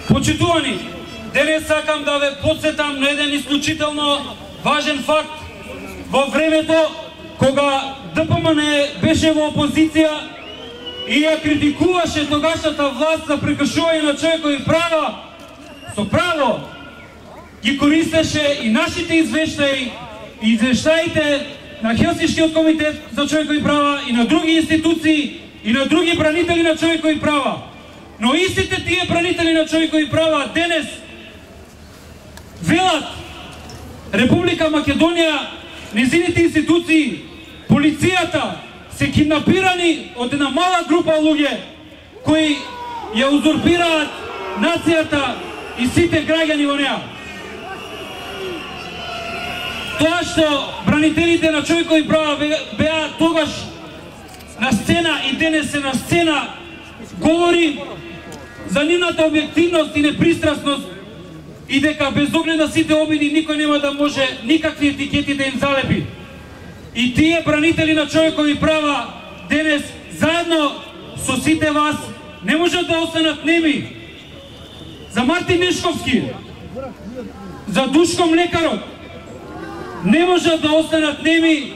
Почитувани, денес сакам да ве подсетам на еден исклучително важен факт. Во времето кога ДПМН беше во опозиција и ја критикуваше тогашната власт за прекршување на човекови права, со право ги користеше и нашите извештаи, и извештаите на Хелсиншкиот комитет за човекови права и на други институции и на други бранители на човекови права. Но истите тие бранители на човекови права денес велат Република Македонија, незините институции, полицијата се киднапирани од една мала група луѓе кои ја узурпираат нацијата и сите граѓани во неа. Тоа што бранителите на човекови права беа тогаш на сцена и денес се на сцена говори за нивната објективност и непристрасност и дека без оглед на сите обиди никој нема да може никакви етикети да им залепи. И тие бранители на човекови права денес заедно со сите вас не можат да останат неми. За Мартин Нешковски, за Душко Млекарот не можат да останат неми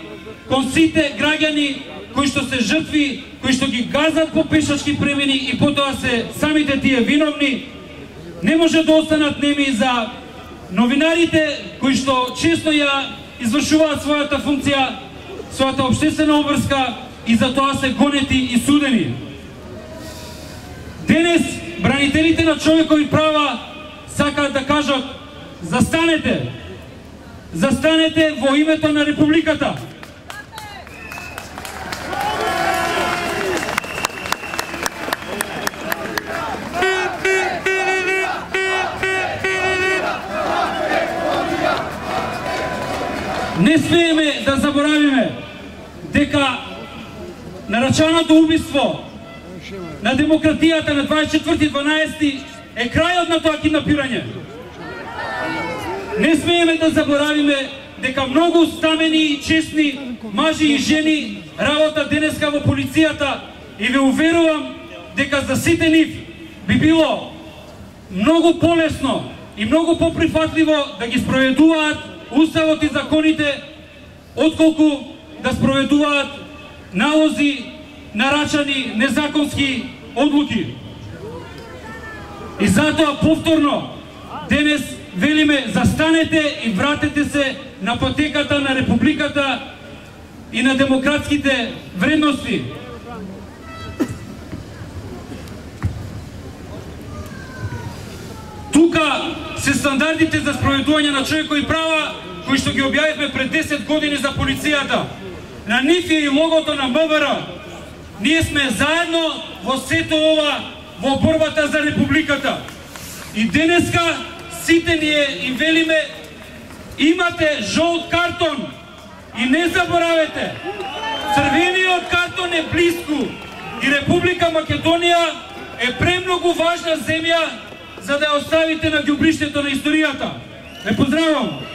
кон сите граѓани кои што се жртви, кои што ги газат по пешачки премини и потоа се самите тие виновни. Не може да останат неми за новинарите кои што често ја извршуваат својата функција, својата општествена обврска и за тоа се гонети и судени. Денес бранителите на човекови права сакаат да кажат: застанете! Застанете во името на Републиката! Не смееме да заборавиме дека нарачаното убиство на демократијата на 24.12 е крајот на тоа киднапирање. Не смееме да заборавиме дека многу стамени и честни мажи и жени работат денеска во полицијата и ве уверувам дека за сите нив би било многу полесно и многу поприфатливо да ги спроведуваат уставот и законите, отколку да спроведуваат налози, нарачани, незаконски одлуки. И затоа повторно денес велиме: застанете и вратете се на патеката на Републиката и на демократските вредности. Тука се стандардите за спроведување на човекови права кои што ги објавивме пред 10 години за полицијата. На нив е и логото на МВР. Ние сме заедно во сето ова, во борбата за Републиката. И денеска сите ние им велиме: имате жолт картон и не заборавете, црвениот картон е близко и Република Македонија е премногу важна земја за да ја оставите на ѓубриштето на историјата. Ве поздравам!